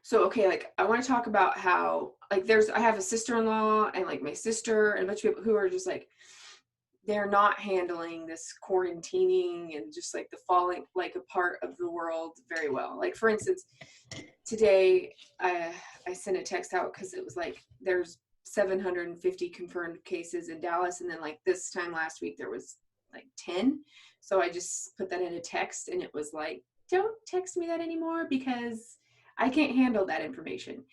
So, okay, like I want to talk about how like I have a sister-in-law and like my sister and a bunch of people who are just like, they're not handling this quarantining and just like the falling like apart of the world very well. Like for instance, today I sent a text out because it was like there's 750 confirmed cases in Dallas, and then like this time last week there was like 10. So I just put that in a text, and it was like, don't text me that anymore because I can't handle that information.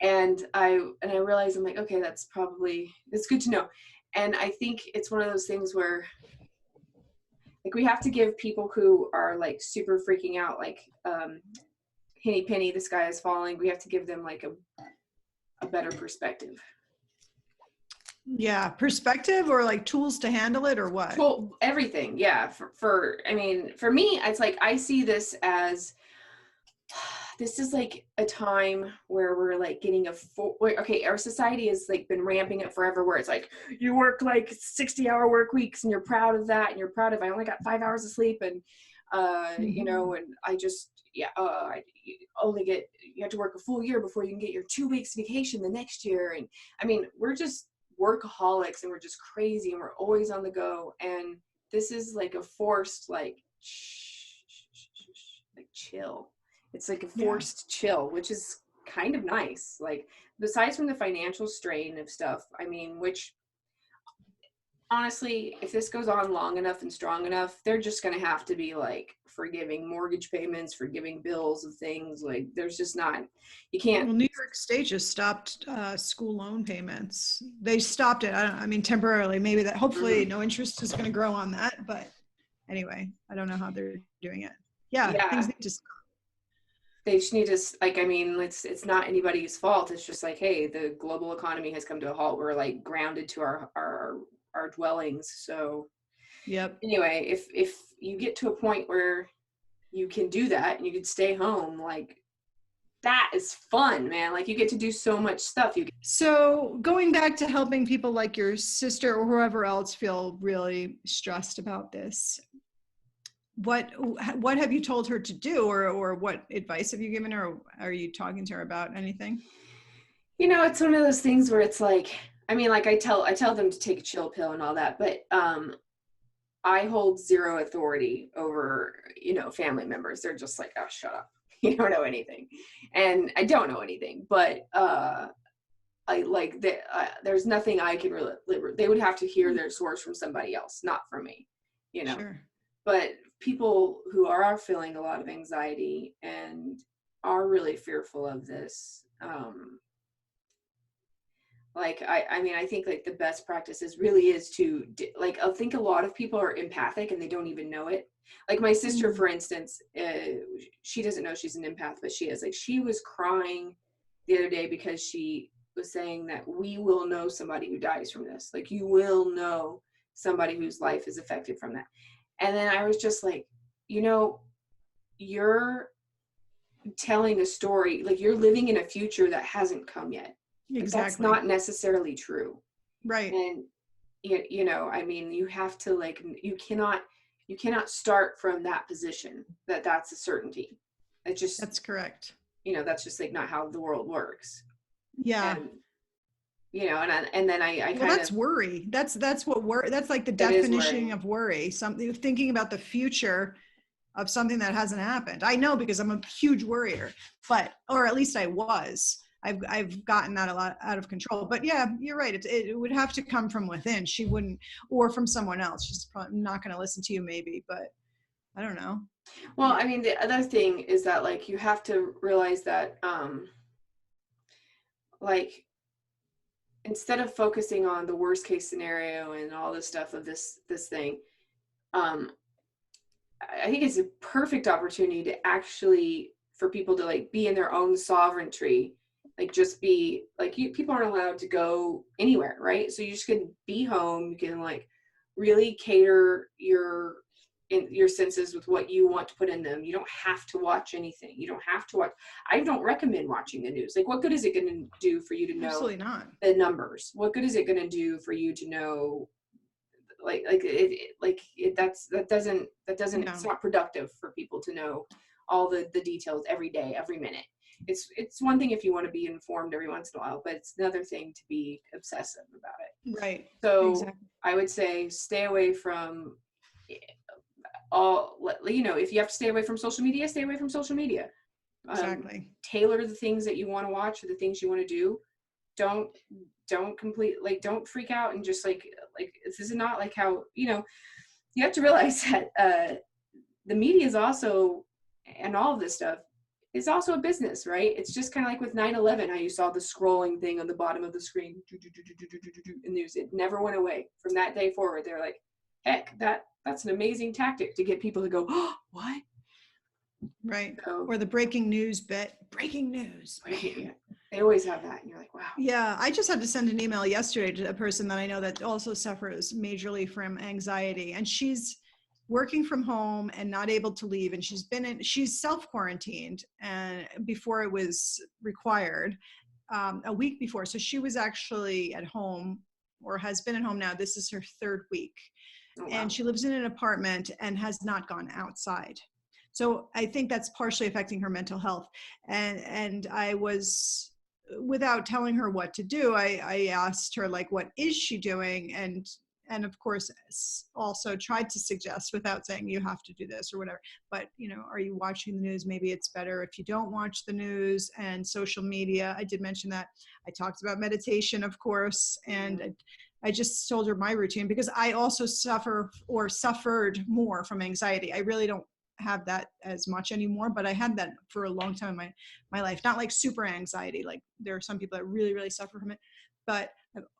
And I realized, I'm like, okay, that's good to know. And I think it's one of those things where like we have to give people who are like super freaking out, like Henny Penny, the sky is falling, we have to give them like a better perspective. Yeah, perspective or like tools to handle it or what? Well, everything. Yeah. I mean, for me, it's like I see this as this is like a time where we're like getting okay, our society has like been ramping up forever, where it's like you work like 60-hour work weeks and you're proud of that, and you're proud of I only got 5 hours of sleep, and you know, and I just you have to work a full year before you can get your 2 weeks vacation the next year. And I mean, we're just workaholics and we're just crazy and we're always on the go, and this is like a forced like chill. It's like a forced chill, which is kind of nice. Like besides from the financial strain of stuff, I mean, which honestly, if this goes on long enough and strong enough, they're just going to have to be like forgiving mortgage payments, forgiving bills of things. Like there's just not, you can't. Well, New York State just stopped school loan payments. They stopped it. I mean, temporarily. Maybe that. Hopefully, no interest is going to grow on that. But anyway, I don't know how they're doing it. Yeah, things need to stop. They just need to, like, I mean, it's not anybody's fault. It's just like, hey, the global economy has come to a halt. We're like grounded to our dwellings. So anyway, if you get to a point where you can do that and you can stay home, like that is fun, man. Like you get to do so much stuff. So going back to helping people like your sister or whoever else feel really stressed about this, what have you told her to do, or what advice have you given her? Or are you talking to her about anything? You know, it's one of those things where it's like, I mean, like I tell them to take a chill pill and all that, but I hold zero authority over, you know, family members. They're just like, oh, shut up. You don't know anything. And I don't know anything, but there's nothing I can really, they would have to hear their source from somebody else, not from me, you know. Sure. But people who are feeling a lot of anxiety and are really fearful of this, like I mean, I think like the best practices really is to like, I think a lot of people are empathic and they don't even know it. Like my sister, for instance, she doesn't know she's an empath, but she is. Like she was crying the other day because she was saying that we will know somebody who dies from this. Like you will know somebody whose life is affected from that. And then I was just like, you know, you're telling a story, like you're living in a future that hasn't come yet. Exactly. Like, that's not necessarily true. Right. And you know, I mean, you have to like, you cannot start from that position that's a certainty. That's correct. You know, that's just like not how the world works. Yeah. And, you know, and then I well, that's worry. That's what worry. That's like the definition of worry. Something, thinking about the future of something that hasn't happened. I know because I'm a huge worrier, or at least I was. I've gotten that a lot out of control. But yeah, you're right. It would have to come from within. She wouldn't, or from someone else. She's probably not going to listen to you, maybe. But I don't know. Well, I mean, the other thing is that like you have to realize that like instead of focusing on the worst case scenario and all this stuff of this thing, I think it's a perfect opportunity to actually for people to like be in their own sovereignty. Like just be like people aren't allowed to go anywhere, right? So you just can be home. You can like really cater your senses with what you want to put in them. You don't have to watch anything. You don't have to watch. I don't recommend watching the news. Like, what good is it going to do for you to know Absolutely not. the numbers? What good is it going to do for you to know? That doesn't. It's not productive for people to know all the details every day, every minute. it's one thing if you want to be informed every once in a while, but it's another thing to be obsessive about it. Right. So Exactly. I would say stay away from all, you know, if you have to stay away from social media, stay away from social media. Exactly. Tailor the things that you want to watch or the things you want to do. Don't don't freak out and just like this is not like how, you know, you have to realize that the media is also, and all of this stuff is also a business, right? It's just kind of like with 9/11, how you saw the scrolling thing on the bottom of the screen, and news. It never went away from that day forward. They're like, heck, that's an amazing tactic to get people to go, oh, what? Right. So, Or the breaking news bit. Breaking news. yeah, they always have that, and you're like, wow. Yeah, I just had to send an email yesterday to a person that I know that also suffers majorly from anxiety, and she's working from home and not able to leave, and she's self-quarantined and before it was required, a week before. So she was actually at home, or has been at home now. This is her third week. Oh, wow. And she lives in an apartment and has not gone outside. So I think that's partially affecting her mental health. And I was, without telling her what to do, I asked her, like, what is she doing? And of course also tried to suggest, without saying you have to do this or whatever, but, you know, are you watching the news? Maybe it's better if you don't watch the news. And social media, I did mention that. I talked about meditation, of course, and I just told her my routine, because I also suffered more from anxiety. I really don't have that as much anymore, but I had that for a long time in my life. Not like super anxiety, like there are some people that really, really suffer from it, but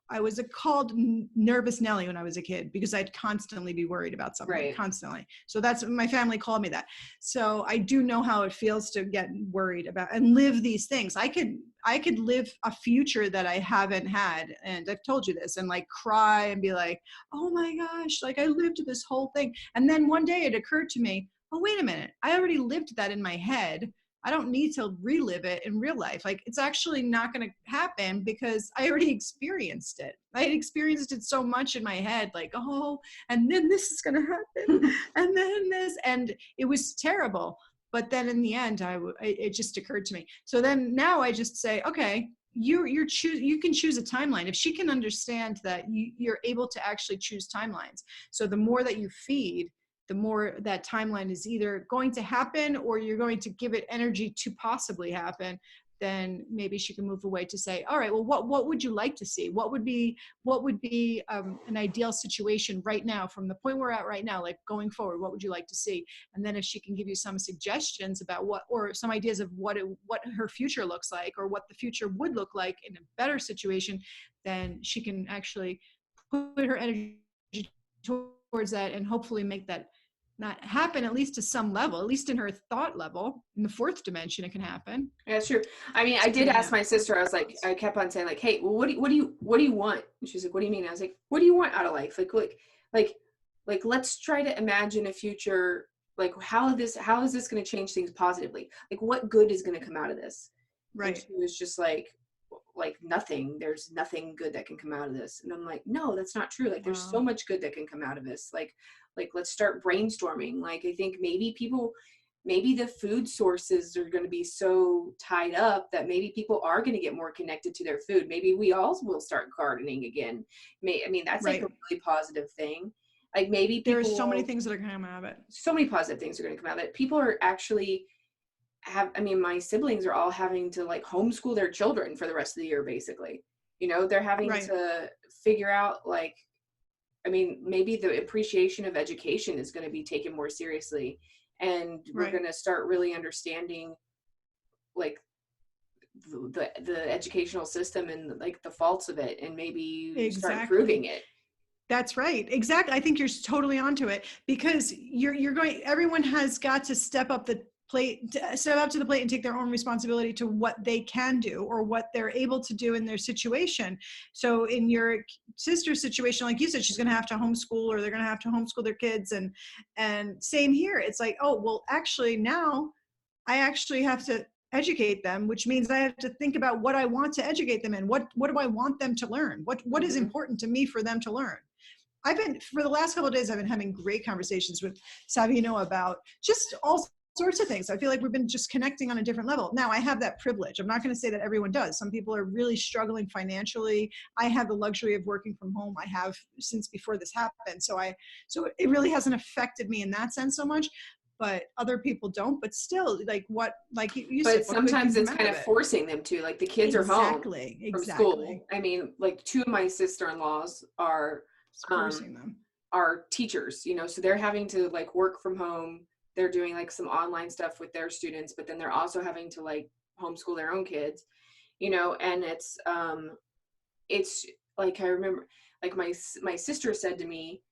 I was called nervous Nelly when I was a kid, because I'd constantly be worried about something. Right. Constantly. So that's, my family called me that. So I do know how it feels to get worried about and live these things. I could live a future that I haven't had. And I've told you this, and like cry and be like, oh my gosh, like I lived this whole thing. And then one day it occurred to me, oh, wait a minute, I already lived that in my head. I don't need to relive it in real life. Like, it's actually not going to happen because I already experienced it. I had experienced it so much in my head, like, oh, and then this is going to happen, and then this, and it was terrible. But then in the end, it just occurred to me. So then now I just say, okay, you can choose a timeline. If she can understand that you're able to actually choose timelines. So the more that you feed, the more that timeline is either going to happen or you're going to give it energy to possibly happen, then maybe she can move away to say, all right, well, what would you like to see? What would be an ideal situation right now, from the point we're at right now, like going forward, what would you like to see? And then if she can give you some suggestions about or some ideas of what her future looks like, or what the future would look like in a better situation, then she can actually put her energy towards that and hopefully make that not happen, at least to some level, at least in her thought level. In the fourth dimension, it can happen. Yeah, it's true. I mean, I did ask my sister, I was like, I kept on saying like, hey, well, what do you want? And she's like, what do you mean? I was like, what do you want out of life? Like, let's try to imagine a future. Like, how is this going to change things positively? Like, what good is going to come out of this? Right. And she was just like nothing. There's nothing good that can come out of this. And I'm like, no, that's not true. Like, there's so much good that can come out of this. Like let's start brainstorming. Like, I think maybe the food sources are going to be so tied up that maybe people are going to get more connected to their food. Maybe we all will start gardening again. I mean, that's like a really positive thing. Like, maybe there's so many things that are going to come out of it. So many positive things are going to come out of it. People are actually my siblings are all having to like homeschool their children for the rest of the year, basically. You know, they're having to figure out, like, I mean, maybe the appreciation of education is going to be taken more seriously, and we're going to start really understanding like the educational system and like the faults of it, and maybe start improving it. That's right. Exactly. I think you're totally onto it, because everyone has got to step up to the plate and take their own responsibility to what they can do or what they're able to do in their situation. So in your sister's situation, like you said, she's going to have to homeschool, or they're going to have to homeschool their kids. And same here. It's like, oh, well, actually now I actually have to educate them, which means I have to think about what I want to educate them in. What do I want them to learn? What is important to me for them to learn? For the last couple of days, I've been having great conversations with Savino about just all sorts of things. I feel like we've been just connecting on a different level. Now I have that privilege. I'm not going to say that everyone does. Some people are really struggling financially. I have the luxury of working from home. I have since before this happened. So it really hasn't affected me in that sense so much, but other people don't. But still, like you said, but sometimes it's kind of forcing them to, like, the kids are home from school. I mean, like, two of my sister-in-laws are forcing them, are teachers, you know, so they're having to like work from home. They're doing like some online stuff with their students, but then they're also having to like homeschool their own kids, you know. And it's like, I remember, like, my sister said to me,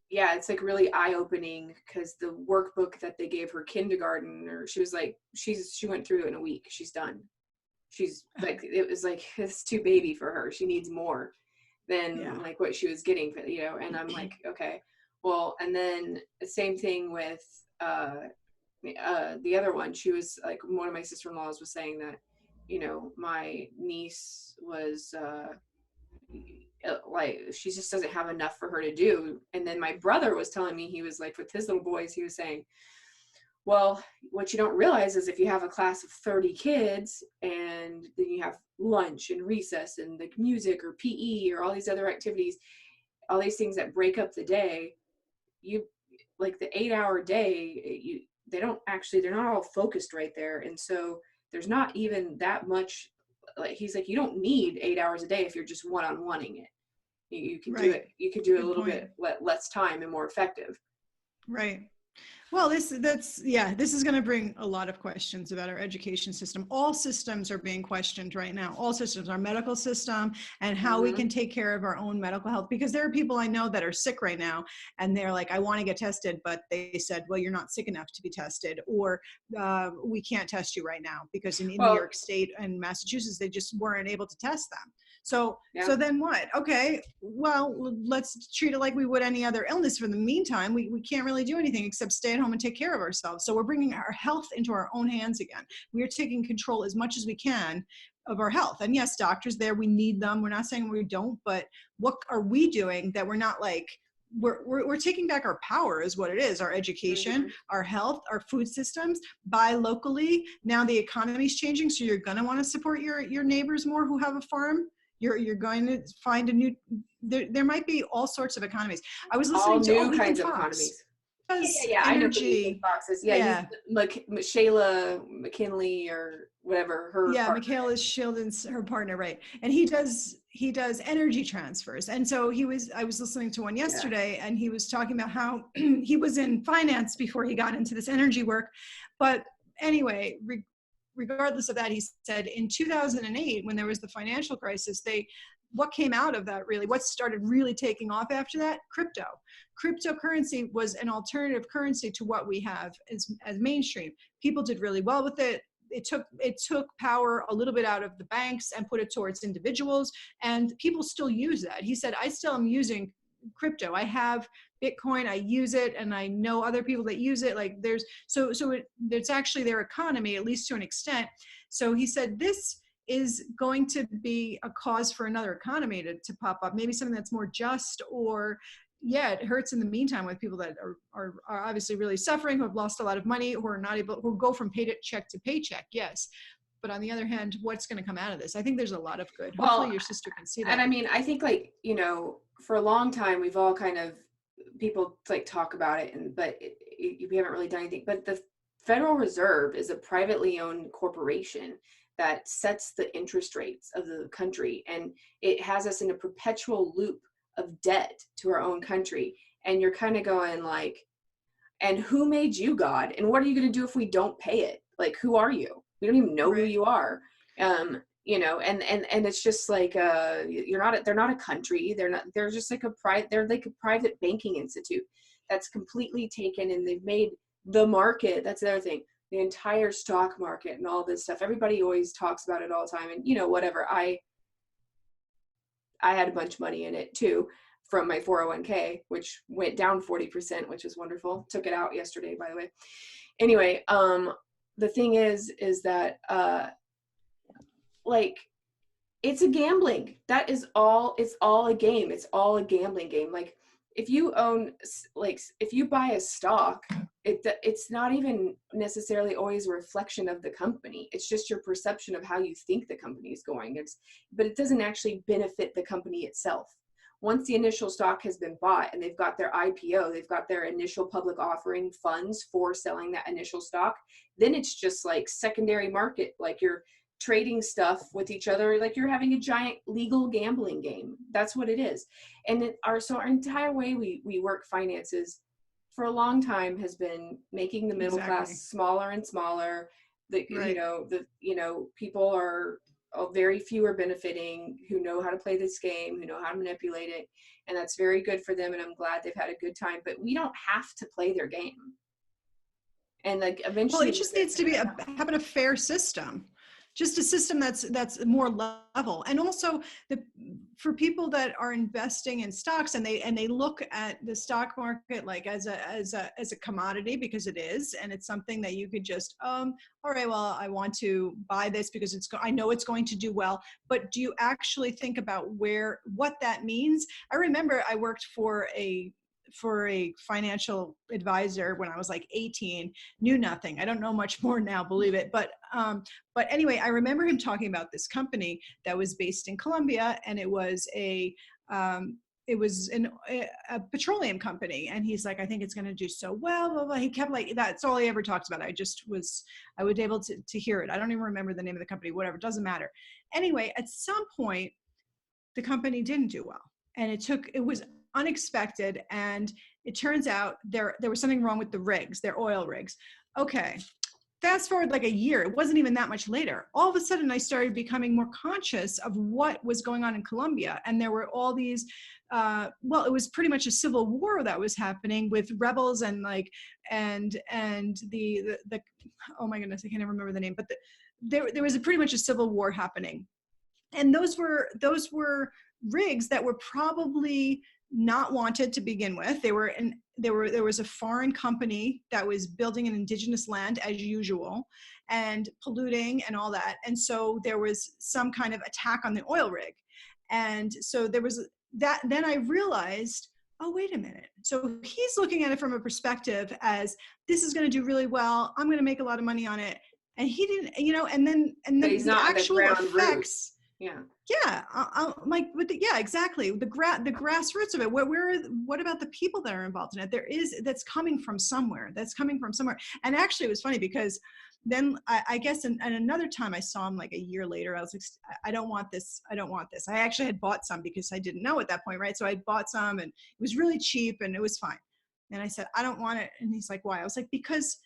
yeah, it's like really eye-opening, because the workbook that they gave her kindergarten, or she was like, she went through it in a week. She's done. She's like, it was like, it's too baby for her. She needs more than like what she was getting, you know. And I'm like, okay, well. And then the same thing with the other one. She was like, one of my sister-in-laws was saying that, you know, my niece was like, she just doesn't have enough for her to do. And then my brother was telling me, he was like, with his little boys, he was saying, well, what you don't realize is if you have a class of 30 kids and then you have lunch and recess and like music or PE or all these other activities, all these things that break up the day, you like the 8-hour day, they're not all focused right there. And so there's not even that much, like, he's like, you don't need 8 hours a day if you're just one-on-oneing it. You can do it. You could do it a little bit less time and more effective. Right. Well, this is going to bring a lot of questions about our education system. All systems are being questioned right now. All systems, our medical system, and how we can take care of our own medical health. Because there are people I know that are sick right now, and they're like, I want to get tested, but they said, well, you're not sick enough to be tested, or we can't test you right now, because in New York State and Massachusetts, they just weren't able to test them. So then what? Okay, well, let's treat it like we would any other illness. For the meantime, we can't really do anything except stay at home and take care of ourselves. So we're bringing our health into our own hands again. We are taking control as much as we can of our health. And yes, doctors there, we need them. We're not saying we don't, but what are we doing that we're not like, we're taking back our power is what it is. Our education, our health, our food systems, buy locally. Now the economy's changing. So you're going to want to support your neighbors more who have a farm. You're going to find a new, there might be all sorts of economies. I was listening to all new kinds of economies. Yeah, energy. Yeah. Like Shayla McKinley or whatever her. Yeah, Michaela is Sheldon's her partner, right? And he does energy transfers. And so I was listening to one yesterday, and he was talking about how he was in finance before he got into this energy work. But anyway, regardless of that, he said in 2008, when there was the financial crisis, what came out of that really, what started really taking off after that? Cryptocurrency was an alternative currency to what we have as mainstream. People did really well with it. It took power a little bit out of the banks and put it towards individuals, and people still use that. He said, I still am using crypto. I have Bitcoin, I use it, and I know other people that use it. Like it's actually their economy, at least to an extent. So he said, this is going to be a cause for another economy to pop up, maybe something that's more just, or it hurts in the meantime with people that are obviously really suffering, who have lost a lot of money, who are not able, who go from paycheck to paycheck. Yes. But on the other hand, what's going to come out of this? I think there's a lot of good. Hopefully your sister can see that. And I mean, I think, like, you know, for a long time, we've all kind of, people like talk about it, but we haven't really done anything. But the Federal Reserve is a privately owned corporation that sets the interest rates of the country, and it has us in a perpetual loop of debt to our own country. And you're kind of going like, and who made you, God? And what are you going to do if we don't pay it? Like, who are you? We don't even know who you are. You know, and it's just like, they're not a country. They're just like they're like a private banking institute that's completely taken, and they've made the market. That's the other thing. The entire stock market and all this stuff. Everybody always talks about it all the time. And, you know, whatever. I had a bunch of money in it too, from my 401k, which went down 40%, which is wonderful. Took it out yesterday, by the way. Anyway, the thing is that, like, it's a gambling. That is all. It's all a game. It's all a gambling game. Like, if you own, like, if you buy a stock, it's not even necessarily always a reflection of the company. It's just your perception of how you think the company is going. But it doesn't actually benefit the company itself. Once the initial stock has been bought and they've got their IPO, they've got their initial public offering funds for selling that initial stock, then it's just like secondary market, like you're trading stuff with each other, like you're having a giant legal gambling game. That's what it is. And our entire way we work finances for a long time has been making the middle class smaller and smaller. Right. People are, very few are benefiting, who know how to play this game, who know how to manipulate it, and that's very good for them, and I'm glad they've had a good time, but we don't have to play their game. And like eventually, well, it just needs to be having a fair system, just a system that's more level. And also for people that are investing in stocks and they look at the stock market like as a commodity, because it is, and it's something that you could just all right, well, I want to buy this because I know it's going to do well. But do you actually think about what that means? I remember I worked for a financial advisor when I was like 18, knew nothing. I don't know much more now, believe it. But anyway, I remember him talking about this company that was based in Colombia, and it was a petroleum company. And he's like, I think it's going to do so well, blah, blah. He kept like, that's all he ever talks about. I would be able to hear it. I don't even remember the name of the company, whatever, it doesn't matter. Anyway, at some point, the company didn't do well. And it was unexpected, and it turns out there was something wrong with the rigs, their oil rigs. Okay, fast forward like a year, it wasn't even that much later, all of a sudden I started becoming more conscious of what was going on in Colombia, and there were all these it was pretty much a civil war that was happening with rebels and the oh my goodness, I can't even remember the name, but there was pretty much a civil war happening. And those were rigs that were probably not wanted to begin with. There was a foreign company that was building in indigenous land as usual and polluting and all that. And so there was some kind of attack on the oil rig. And so there was that. Then I realized, oh, wait a minute. So he's looking at it from a perspective as this is going to do really well. I'm going to make a lot of money on it. And he didn't, and then the actual effects. Yeah. I'm like, yeah, exactly. The grassroots of it. What about the people that are involved in it? That's coming from somewhere. And actually, it was funny because then I guess and another time I saw him like a year later, I was like, I don't want this. I actually had bought some because I didn't know at that point, right? So I bought some, and it was really cheap, and it was fine. And I said, I don't want it. And he's like, why? I was like, because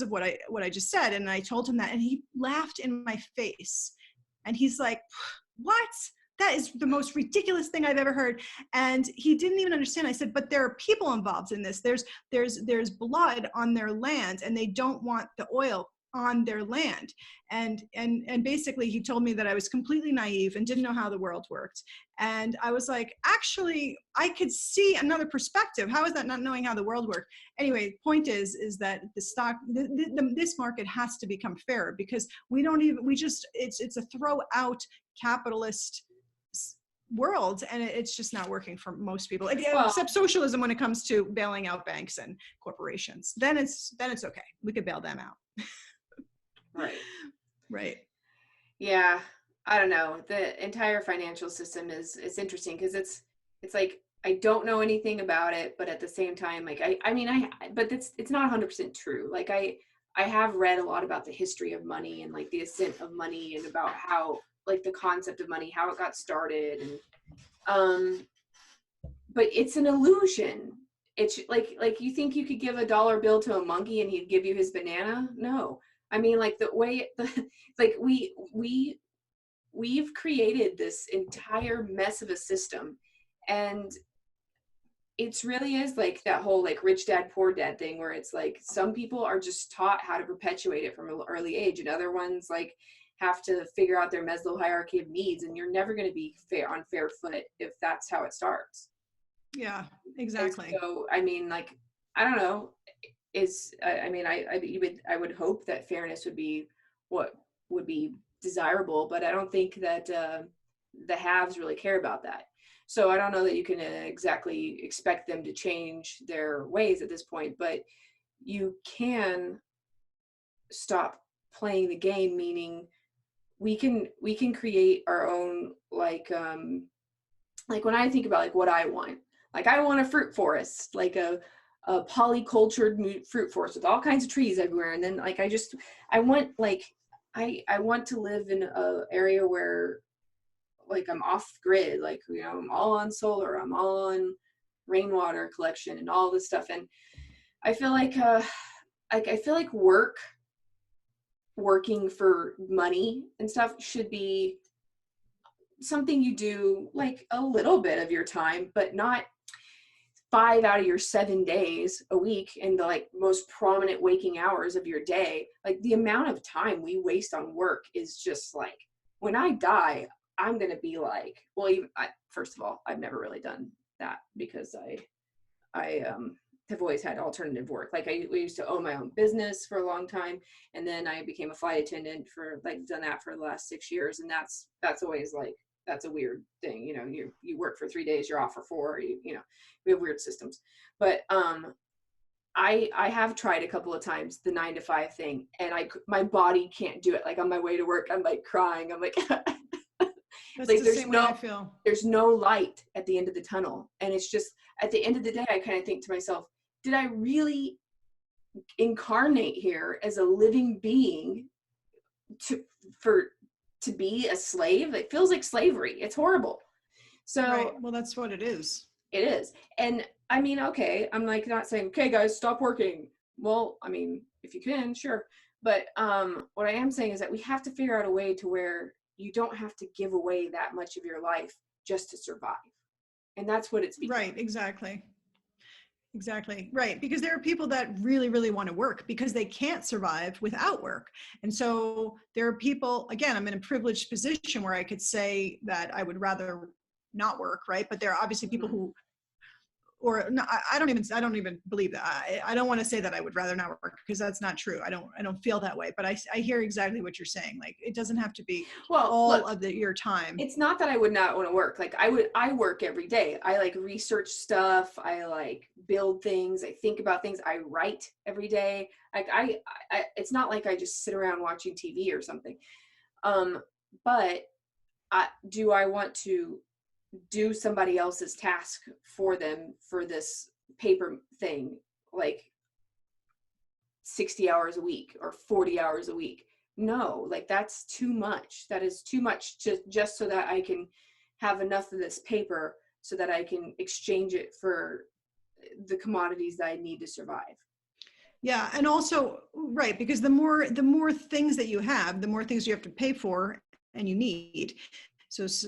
of what I just said. And I told him that, and he laughed in my face. And he's like, what? That is the most ridiculous thing I've ever heard. And he didn't even understand. I said, but there are people involved in this. There's blood on their land, and they don't want the oil on their land. And basically he told me that I was completely naive and didn't know how the world worked. And I was like, actually, I could see another perspective. How is that not knowing how the world worked? Anyway, point is that the stock, this market has to become fairer, because it's a throw out capitalist world, and it's just not working for most people, except socialism when it comes to bailing out banks and corporations. Then it's okay. We could bail them out. Right. Yeah. I don't know. The entire financial system it's interesting because it's like, I don't know anything about it, but at the same time, like, but it's not 100% true. Like I have read a lot about the history of money and like the ascent of money, and about how, like, the concept of money, how it got started. And, but it's an illusion. It's like you think you could give a dollar bill to a monkey and he'd give you his banana? No. I mean, like, the way like we've created this entire mess of a system, and it's really is like that whole like rich dad poor dad thing, where it's like some people are just taught how to perpetuate it from an early age, and other ones like have to figure out their Maslow hierarchy of needs, and you're never going to be on fair foot if that's how it starts. Yeah, exactly. And so I mean, like, I don't know. I would hope that fairness would be what would be desirable, but I don't think that the haves really care about that. So I don't know that you can exactly expect them to change their ways at this point, but you can stop playing the game, meaning we can create our own, like when I think about like what I want, like I want a fruit forest, like a polycultured fruit forest with all kinds of trees everywhere. And then like I want like I want to live in a area where like I'm off grid, like, you know, I'm all on solar, I'm all on rainwater collection and all this stuff. And I feel like I feel like working for money and stuff should be something you do like a little bit of your time, but not 5 out of your 7 days a week in the like most prominent waking hours of your day. Like the amount of time we waste on work is just like, when I die, I'm going to be like, well, first of all, I've never really done that because I have always had alternative work. Like we used to own my own business for a long time. And then I became a flight attendant for like, done that for the last 6 years. And that's always like, that's a weird thing. You know, you work for 3 days, you're off for 4, you know, we have weird systems. But I have tried a couple of times the 9 to 5 thing, and my body can't do it. Like on my way to work, I'm like crying. I'm like, That's like the there's same no, way I feel. there's no light at the end of the tunnel. And it's just, at the end of the day, I kind of think to myself, did I really incarnate here as a living being to be a slave? It feels like slavery. It's horrible. So Right. Well, that's what it is. it is. And I mean, okay, I'm like not saying, okay, guys, stop working. Well, I mean, if you can, sure. But what I am saying is that we have to figure out a way to where you don't have to give away that much of your life just to survive. And that's what it's become. Right. Exactly. Right. Because there are people that really, really want to work because they can't survive without work. And so there are people, again, I'm in a privileged position where I could say that I would rather not work. Right. But there are obviously people who, or no, I don't even believe that. I don't want to say that I would rather not work because that's not true. I don't feel that way, but I hear exactly what you're saying. Like it doesn't have to be of your time. It's not that I would not want to work. Like I work every day. I like research stuff. I like build things. I think about things. I write every day. Like it's not like I just sit around watching TV or something. But do I want to do somebody else's task for them for this paper thing, like 60 hours a week or 40 hours a week? No, like that's too much. That is too much just so that I can have enough of this paper so that I can exchange it for the commodities that I need to survive. Yeah. And also, right, because the more things that you have, the more things you have to pay for and you need. So it's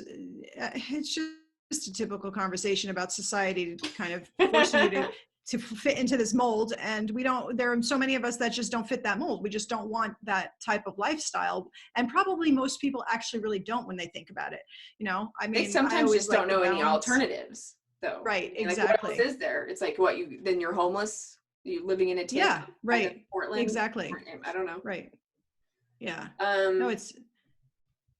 just a typical conversation about society kind of forcing you to fit into this mold. And there are so many of us that just don't fit that mold. We just don't want that type of lifestyle. And probably most people actually really don't when they think about it. You know, I mean, they sometimes just don't know any alternatives though. Right. And exactly. Like, what else is there? It's like, then you're homeless. You living in a tent. Yeah. Right. Portland. Exactly. I don't know. Right. Yeah. No,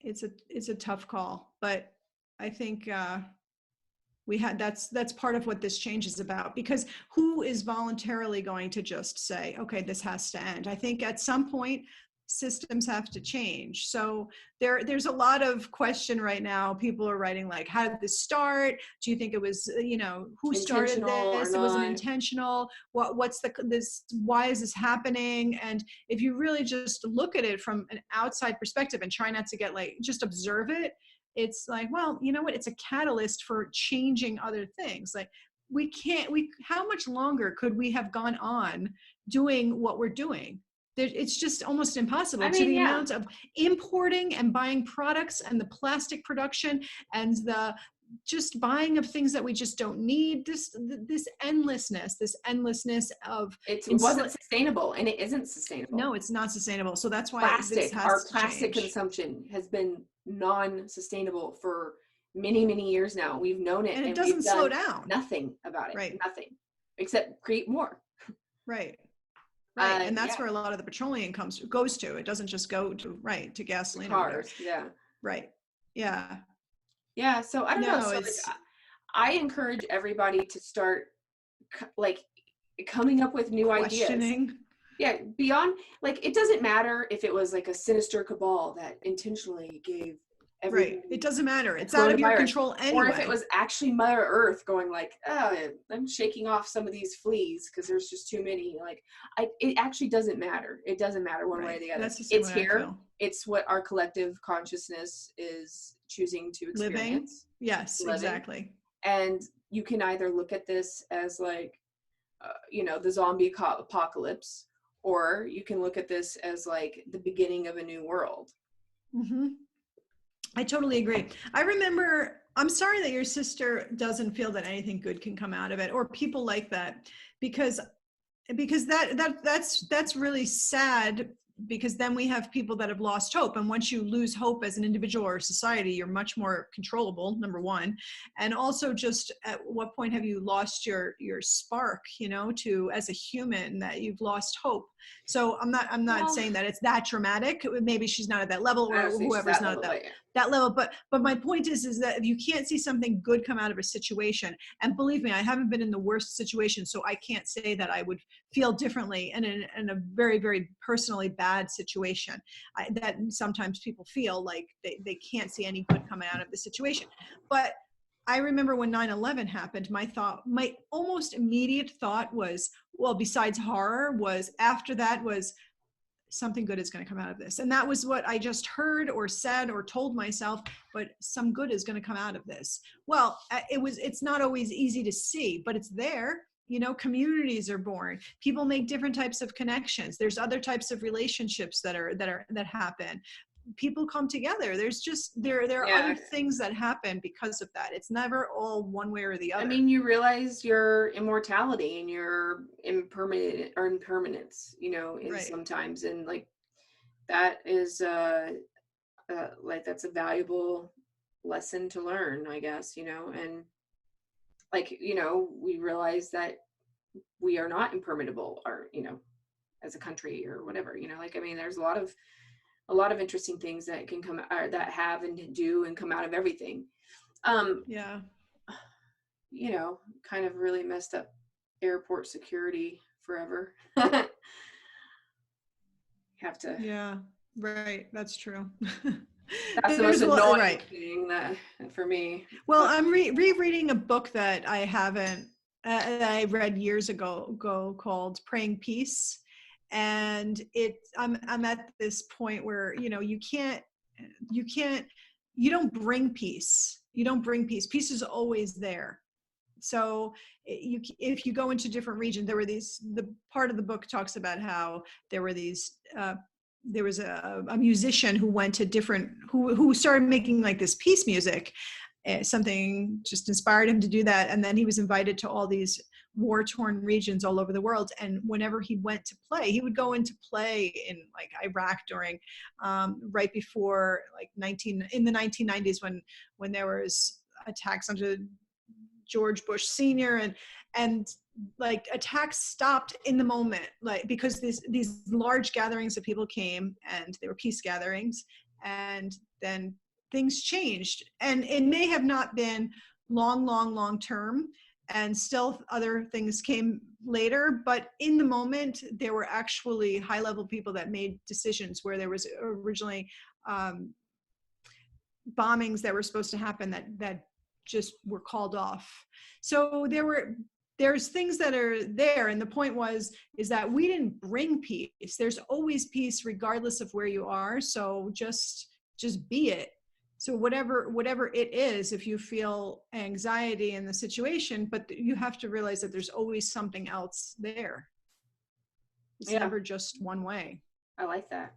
it's a tough call, but I think that's part of what this change is about, because who is voluntarily going to just say, okay, this has to end? I think at some point systems have to change. So there's a lot of question right now. People are writing like, how did this start? Do you think it was, who started this? It wasn't intentional. Why is this happening? And if you really just look at it from an outside perspective and try not to get just observe it, it's like, well, you know what? It's a catalyst for changing other things. Like how much longer could we have gone on doing what we're doing? It's just almost impossible. Amount of importing and buying products and the plastic production and the just buying of things that we just don't need. This endlessness of it wasn't sustainable, and it isn't sustainable. No, it's not sustainable. So that's why our plastic consumption has been non-sustainable for many, many years now. We've known it, and it doesn't slow down. Nothing about it. Right. Nothing except create more. Right. Right. And that's where a lot of the petroleum goes to. It doesn't just go to gasoline. Cars. Yeah. Right. Yeah. Yeah. So I don't know. So I encourage everybody to start like coming up with new ideas. Yeah, beyond, like, it doesn't matter if it was like a sinister cabal that intentionally gave everything. Right. It doesn't matter. It's out of your control anyway. Or if it was actually Mother Earth going like, oh, I'm shaking off some of these fleas because there's just too many. Like, it actually doesn't matter. It doesn't matter one way or the other. It's here. It's what our collective consciousness is choosing to experience. Living. Yes, exactly. And you can either look at this as like, the zombie apocalypse, or you can look at this as like the beginning of a new world. Mm-hmm. I totally agree. I remember, I'm sorry that your sister doesn't feel that anything good can come out of it, or people like that, because that's really sad, because then we have people that have lost hope. And once you lose hope as an individual or society, you're much more controllable, number one. And also, just at what point have you lost your spark, to, as a human, that you've lost hope. So I'm not saying that it's that dramatic. Maybe she's not at that level, or whoever's not at that level. But my point is that if you can't see something good come out of a situation, and believe me, I haven't been in the worst situation, so I can't say that I would feel differently in a very, very personally bad situation. That sometimes people feel like they can't see any good coming out of the situation. But I remember when 9/11 happened, my almost immediate thought was, well, besides horror, was after that was something good is going to come out of this. And that was what I just heard or said or told myself, but some good is going to come out of this. Well, it's not always easy to see, but it's there. Communities are born. People make different types of connections. There's other types of relationships that happen. People come together. There's just there are other things that happen because of that. It's never all one way or the other. I mean, you realize your immortality and your impermanence, right. Sometimes, and like that is like that's a valuable lesson to learn, I guess, and like, we realize that we are not impermeable, or as a country or whatever, like, I mean, there's a lot of interesting things that can come, or that have and do and come out of everything. Kind of really messed up airport security forever. Have to. Yeah, right. That's true. That's the most annoying thing that for me. Well, I'm rereading a book that I haven't, that I read years ago called Praying Peace. And I'm at this point where, you don't bring peace. You don't bring peace. Peace is always there. So if you go into different regions, the part of the book talks about how there were these, there was a musician who went to who started making like this peace music. Something just inspired him to do that. And then he was invited to all these war-torn regions all over the world. And whenever he went to play, he would go into play in like Iraq during, right before like in the 1990s when there was attacks under George Bush Sr. and like attacks stopped in the moment, like because these large gatherings of people came and they were peace gatherings, and then things changed. And it may have not been long term, and still other things came later, but in the moment there were actually high level people that made decisions where there was originally bombings that were supposed to happen that just were called off. So there's things that are there, and the point is that we didn't bring peace. There's always peace regardless of where you are. So just be it. So whatever it is, if you feel anxiety in the situation, but you have to realize that there's always something else there. It's never just one way. I like that.